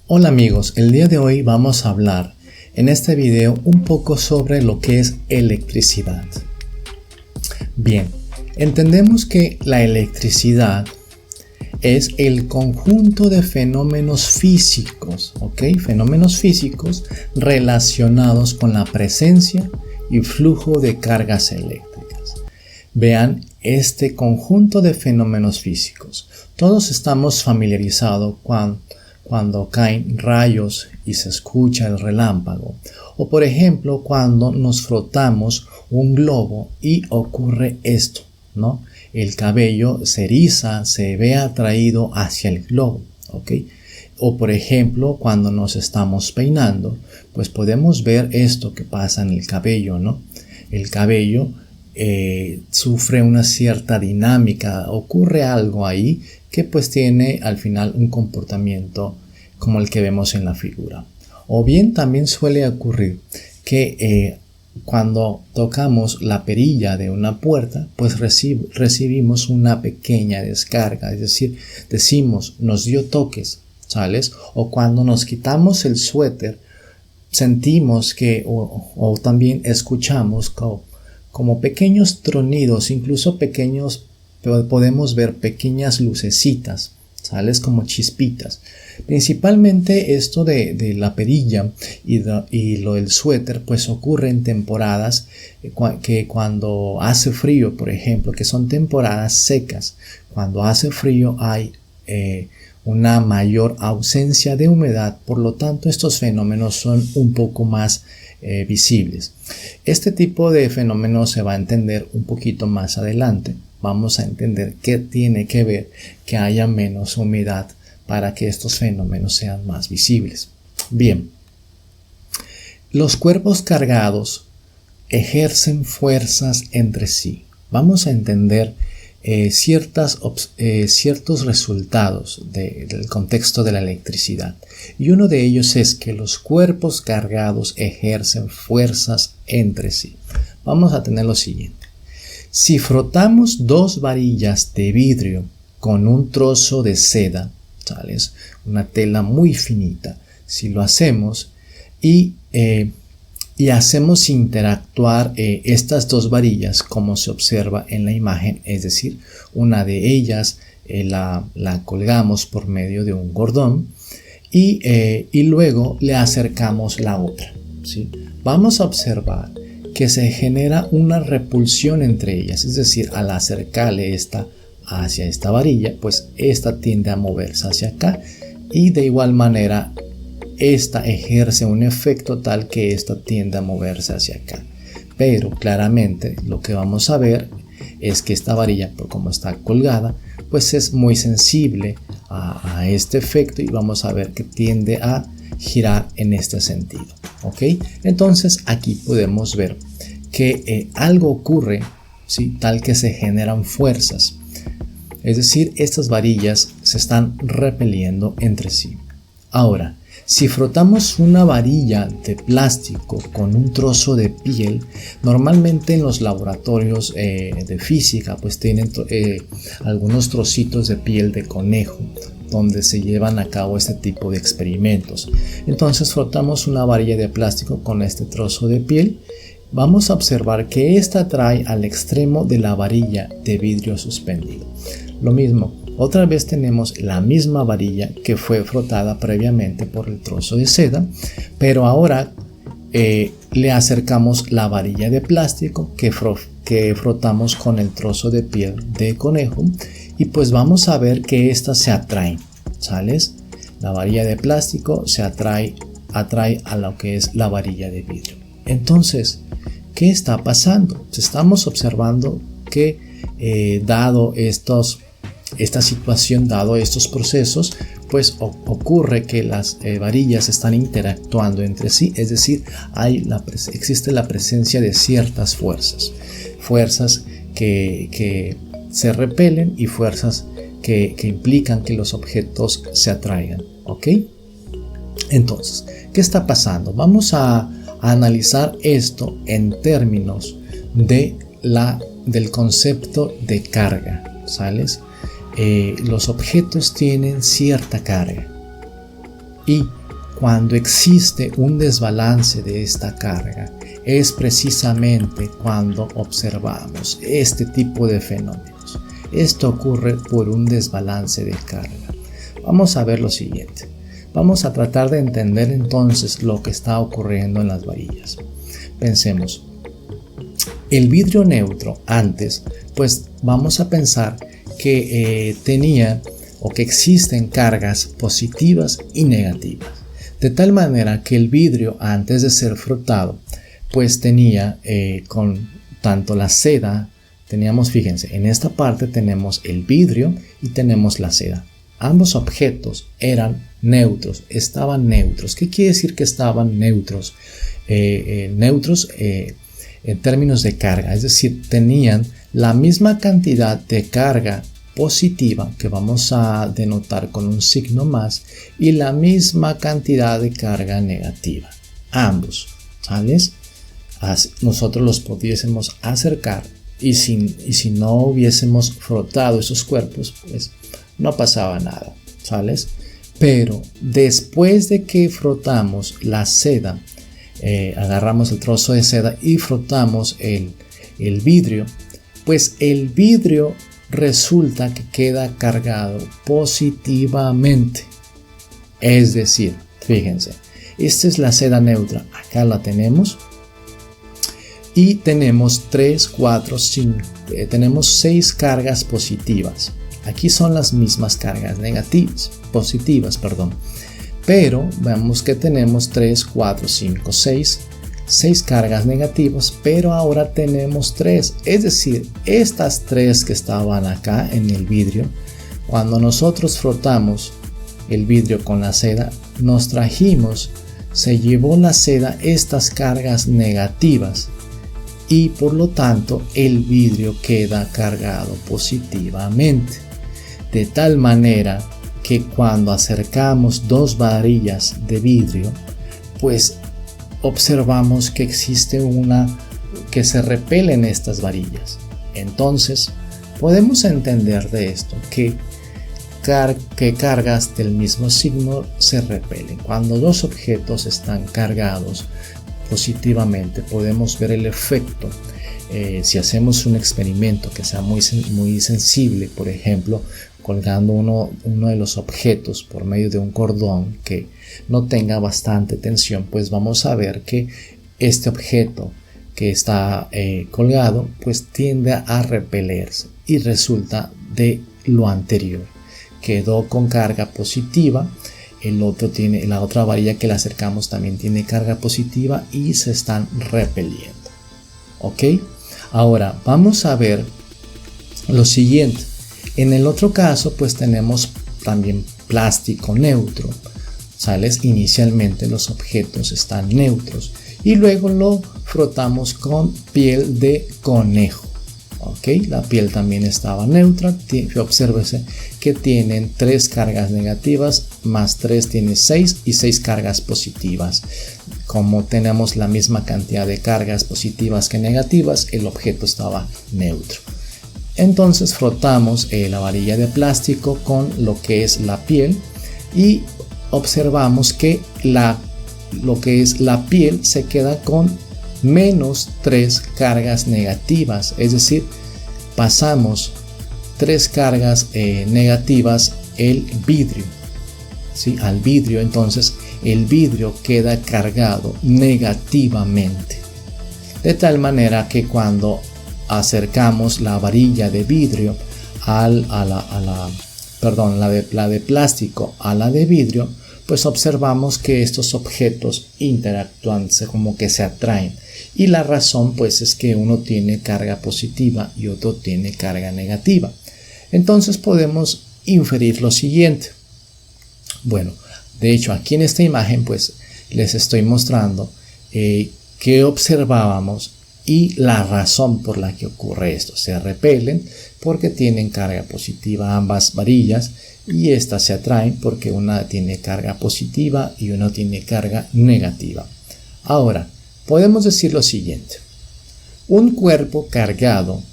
Hola amigos, el día de hoy vamos a hablar en este video un poco sobre lo que es electricidad. Bien, entendemos que la electricidad es el conjunto de fenómenos físicos, Fenómenos físicos relacionados con la presencia y flujo de cargas eléctricas. Vean este conjunto de fenómenos físicos. Todos estamos familiarizados cuando caen rayos y se escucha el relámpago, o por ejemplo cuando nos frotamos un globo y ocurre esto, ¿no? El cabello se eriza, se ve atraído hacia el globo, O por ejemplo cuando nos estamos peinando, pues podemos ver esto que pasa en el cabello, ¿no? El cabello sufre una cierta dinámica, ocurre algo ahí que pues tiene al final un comportamiento como el que vemos en la figura. O bien también suele ocurrir que cuando tocamos la perilla de una puerta, pues recibimos una pequeña descarga, es decir, decimos nos dio toques, ¿sales? O cuando nos quitamos el suéter, sentimos que, o también escuchamos como pequeños tronidos, incluso pequeños, podemos ver pequeñas lucecitas, ¿sales? Como chispitas. Principalmente esto de la perilla y lo del suéter, pues ocurre en temporadas que cuando hace frío, por ejemplo, que son temporadas secas. Cuando hace frío hay una mayor ausencia de humedad, por lo tanto estos fenómenos son un poco más visibles. Este tipo de fenómenos se va a entender un poquito más adelante. Vamos a entender qué tiene que ver que haya menos humedad para que estos fenómenos sean más visibles. Bien, los cuerpos cargados ejercen fuerzas entre sí. Vamos a entender ciertos resultados del contexto de la electricidad. Y uno de ellos es que los cuerpos cargados ejercen fuerzas entre sí. Vamos a tener lo siguiente. Si frotamos dos varillas de vidrio con un trozo de seda, ¿sales? Una tela muy finita, si lo hacemos y hacemos interactuar estas dos varillas como se observa en la imagen, es decir, una de ellas la colgamos por medio de un cordón y luego le acercamos la otra, ¿sí? Vamos a observar que se genera una repulsión entre ellas, es decir, al acercarle esta hacia esta varilla, pues esta tiende a moverse hacia acá y de igual manera esta ejerce un efecto tal que esta tiende a moverse hacia acá. Pero claramente lo que vamos a ver es que esta varilla, por como está colgada, pues es muy sensible a este efecto y vamos a ver que tiende a girar en este sentido. Entonces aquí podemos ver que algo ocurre, ¿sí? Tal que se generan fuerzas. Es decir, estas varillas se están repeliendo entre sí. Ahora, si frotamos una varilla de plástico con un trozo de piel, normalmente en los laboratorios de física pues tienen algunos trocitos de piel de conejo donde se llevan a cabo este tipo de experimentos. Entonces frotamos una varilla de plástico con este trozo de piel. Vamos a observar que esta atrae al extremo de la varilla de vidrio suspendido. Lo mismo, otra vez tenemos la misma varilla que fue frotada previamente por el trozo de seda, pero ahora le acercamos la varilla de plástico que frotamos con el trozo de piel de conejo y pues vamos a ver que estas se atraen, ¿sales? La varilla de plástico se atrae a lo que es la varilla de vidrio. Entonces, ¿qué está pasando? Estamos observando que dado esta situación, dado estos procesos, pues ocurre que las varillas están interactuando entre sí, es decir, existe la presencia de ciertas fuerzas que se repelen y fuerzas que implican que los objetos se atraigan, Entonces, ¿qué está pasando? Vamos a analizar esto en términos del concepto de carga, ¿sales? Los objetos tienen cierta carga y cuando existe un desbalance de esta carga, es precisamente cuando observamos este tipo de fenómenos. Esto ocurre por un desbalance de carga. Vamos a ver lo siguiente. Vamos a tratar de entender entonces lo que está ocurriendo en las varillas. Pensemos, el vidrio neutro antes, pues vamos a pensar que tenía o que existen cargas positivas y negativas. De tal manera que el vidrio antes de ser frotado, pues tenía con tanto la seda, teníamos, fíjense, en esta parte tenemos el vidrio y tenemos la seda. Ambos objetos eran neutros, estaban neutros. ¿Qué quiere decir que estaban neutros? Neutros en términos de carga, es decir, tenían la misma cantidad de carga positiva, que vamos a denotar con un signo más, y la misma cantidad de carga negativa. Ambos, ¿sabes? Nosotros los pudiésemos acercar y si no hubiésemos frotado esos cuerpos, pues no pasaba nada, ¿sabes? Pero después de que frotamos la seda, agarramos el trozo de seda y frotamos el vidrio, pues el vidrio resulta que queda cargado positivamente. Es decir, fíjense, esta es la seda neutra, acá la tenemos y tenemos 3, 4, 5, tenemos 6 cargas positivas. Aquí son las mismas cargas positivas, pero vemos que tenemos 3, 4, 5, 6 cargas negativas, pero ahora tenemos 3, es decir, estas 3 que estaban acá en el vidrio, cuando nosotros frotamos el vidrio con la seda, nos trajimos, se llevó la seda estas cargas negativas y por lo tanto el vidrio queda cargado positivamente, de tal manera que cuando acercamos dos varillas de vidrio, pues observamos que existe que se repelen estas varillas. Entonces podemos entender de esto que cargas del mismo signo se repelen. Cuando dos objetos están cargados positivamente, podemos ver el efecto. Si hacemos un experimento que sea muy sensible, por ejemplo, colgando uno de los objetos por medio de un cordón que no tenga bastante tensión, pues vamos a ver que este objeto que está colgado pues tiende a repelerse y resulta de lo anterior. Quedó con carga positiva, la otra varilla que le acercamos también tiene carga positiva y se están repeliendo. ¿Ok? Ahora vamos a ver lo siguiente. En el otro caso pues tenemos también plástico neutro, ¿sales? Inicialmente los objetos están neutros y luego lo frotamos con piel de conejo. ¿Ok? La piel también estaba neutra. Obsérvese que tienen 3 cargas negativas, más 3 tiene 6 y 6 cargas positivas. Como tenemos la misma cantidad de cargas positivas que negativas, el objeto estaba neutro. Entonces frotamos la varilla de plástico con lo que es la piel y observamos que lo que es la piel se queda con menos 3 cargas negativas, es decir, pasamos 3 cargas negativas el vidrio, ¿sí? Al vidrio, entonces el vidrio queda cargado negativamente, de tal manera que cuando acercamos la varilla de vidrio la de plástico a la de vidrio, pues observamos que estos objetos interactúan, como que se atraen, y la razón pues es que uno tiene carga positiva y otro tiene carga negativa. Entonces podemos inferir lo siguiente. Bueno, de hecho aquí en esta imagen pues les estoy mostrando que observábamos y la razón por la que ocurre esto. Se repelen porque tienen carga positiva ambas varillas y estas se atraen porque una tiene carga positiva y una tiene carga negativa. Ahora, podemos decir lo siguiente. Un cuerpo cargado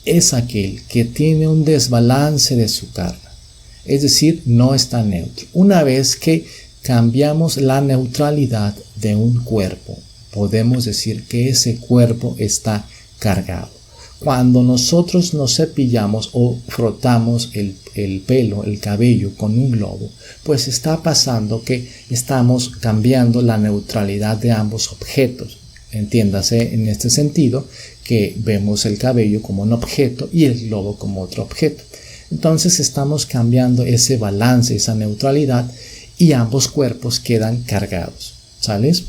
es aquel que tiene un desbalance de su carga, es decir, no está neutro. Una vez que cambiamos la neutralidad de un cuerpo, podemos decir que ese cuerpo está cargado. Cuando nosotros nos cepillamos o frotamos el pelo, el cabello con un globo, pues está pasando que estamos cambiando la neutralidad de ambos objetos. Entiéndase en este sentido que vemos el cabello como un objeto y el globo como otro objeto. Entonces estamos cambiando ese balance, esa neutralidad, y ambos cuerpos quedan cargados. ¿Sales?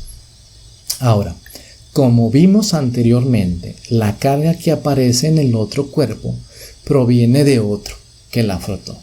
Ahora, como vimos anteriormente, la carga que aparece en el otro cuerpo proviene de otro que la frotó.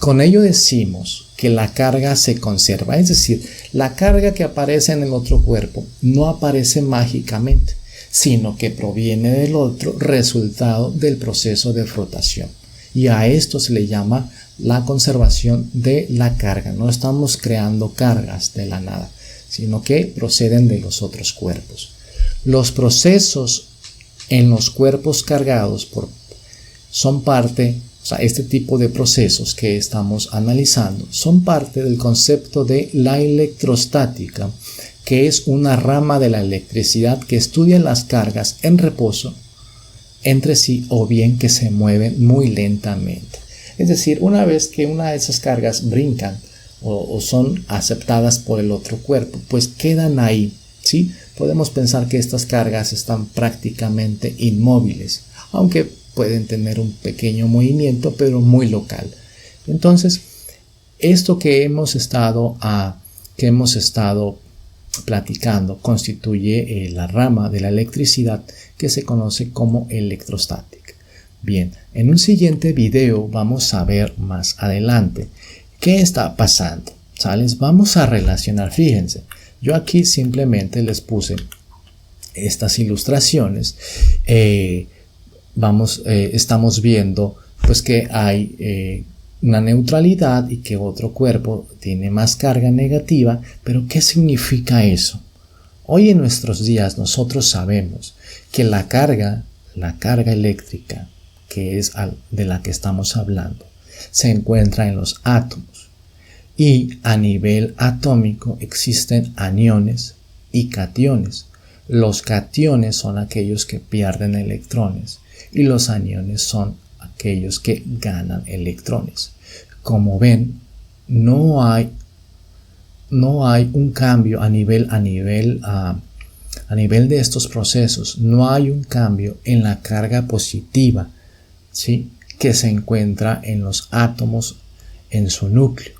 Con ello decimos que la carga se conserva, es decir, la carga que aparece en el otro cuerpo no aparece mágicamente, sino que proviene del otro resultado del proceso de frotación. Y a esto se le llama la conservación de la carga. No estamos creando cargas de la nada, sino que proceden de los otros cuerpos. Los procesos en los cuerpos cargados son parte, este tipo de procesos que estamos analizando, son parte del concepto de la electrostática, que es una rama de la electricidad que estudia las cargas en reposo entre sí o bien que se mueven muy lentamente. Es decir, una vez que una de esas cargas brincan o son aceptadas por el otro cuerpo, pues quedan ahí, ¿sí? Podemos pensar que estas cargas están prácticamente inmóviles, aunque pueden tener un pequeño movimiento, pero muy local. Entonces, esto que hemos estado platicando constituye la rama de la electricidad que se conoce como electrostática. Bien, en un siguiente video vamos a ver más adelante qué está pasando, ¿sales? Vamos a relacionar, fíjense, yo aquí simplemente les puse estas ilustraciones. Estamos viendo pues que hay una neutralidad y que otro cuerpo tiene más carga negativa, pero ¿qué significa eso? Hoy en nuestros días nosotros sabemos que la carga eléctrica, que es de la que estamos hablando, se encuentra en los átomos, y a nivel atómico existen aniones y cationes. Los cationes son aquellos que pierden electrones y los aniones son aquellos que ganan electrones. Como ven, no hay un cambio a nivel de estos procesos, no hay un cambio en la carga positiva, ¿sí?, que se encuentra en los átomos en su núcleo.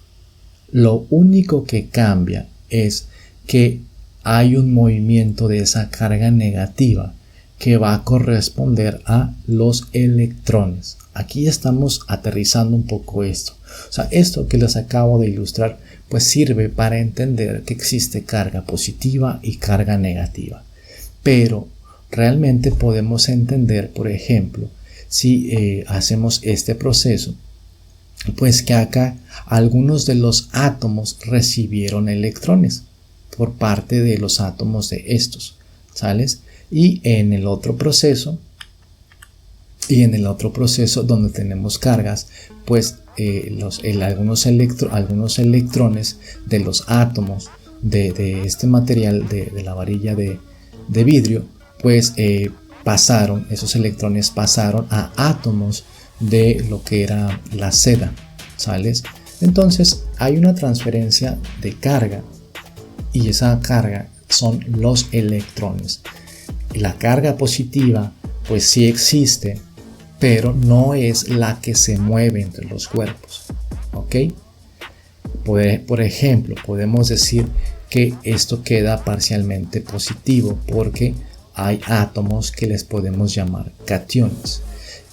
Lo único que cambia es que hay un movimiento de esa carga negativa que va a corresponder a los electrones. Aquí estamos aterrizando un poco esto. O sea, esto que les acabo de ilustrar pues sirve para entender que existe carga positiva y carga negativa. Pero realmente podemos entender, por ejemplo, si hacemos este proceso, pues que acá algunos de los átomos recibieron electrones por parte de los átomos de estos, ¿sales? Y en el otro proceso donde tenemos cargas, pues algunos electrones de los átomos de este material de la varilla de vidrio, pues esos electrones pasaron a átomos de lo que era la seda, ¿sales? Entonces hay una transferencia de carga y esa carga son los electrones. La carga positiva pues sí existe, pero no es la que se mueve entre los cuerpos, ¿ok? Por ejemplo, podemos decir que esto queda parcialmente positivo porque hay átomos que les podemos llamar cationes,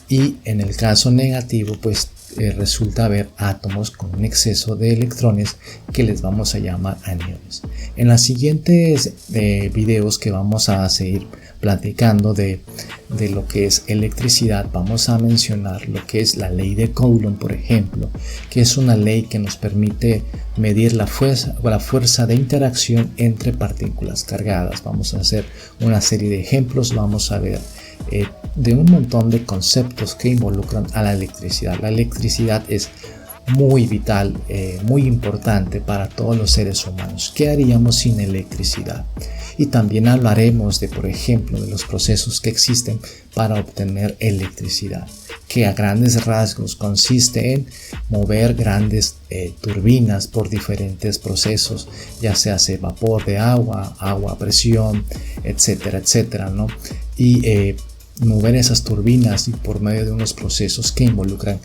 y en el caso negativo pues resulta haber átomos con un exceso de electrones que les vamos a llamar aniones. En los siguientes videos que vamos a seguir platicando de lo que es electricidad, vamos a mencionar lo que es la ley de Coulomb, por ejemplo, que es una ley que nos permite medir la fuerza de interacción entre partículas cargadas. Vamos a hacer una serie de ejemplos, vamos a ver de un montón de conceptos que involucran a la electricidad. La electricidad es muy vital, muy importante para todos los seres humanos. ¿Qué haríamos sin electricidad? Y también hablaremos de, por ejemplo, de los procesos que existen para obtener electricidad, que a grandes rasgos consiste en mover grandes turbinas por diferentes procesos, ya se hace vapor de agua, agua a presión, etcétera, etcétera, ¿no? Y mover esas turbinas y por medio de unos procesos que involucran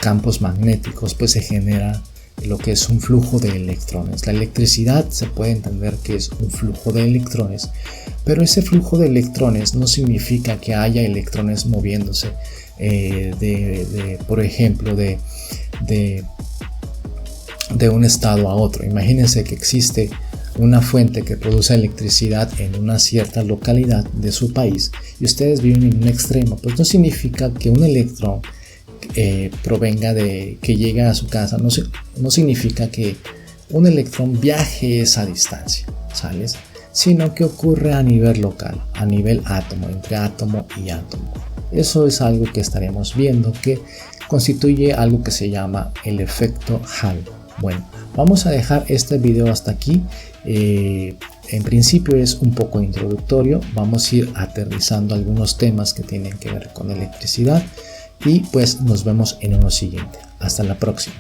campos magnéticos, pues se genera lo que es un flujo de electrones. La electricidad se puede entender que es un flujo de electrones, pero ese flujo de electrones no significa que haya electrones moviéndose por ejemplo, de un estado a otro. Imagínense que existe una fuente que produce electricidad en una cierta localidad de su país y ustedes viven en un extremo, pues no significa que un electrón provenga de que llega a su casa, no significa que un electrón viaje esa distancia, ¿sales? Sino que ocurre a nivel local, a nivel átomo, entre átomo y átomo. Eso es algo que estaremos viendo, que constituye algo que se llama el efecto Hall. Bueno, vamos a dejar este video hasta aquí. En principio es un poco introductorio, vamos a ir aterrizando algunos temas que tienen que ver con electricidad y pues nos vemos en uno siguiente. Hasta la próxima.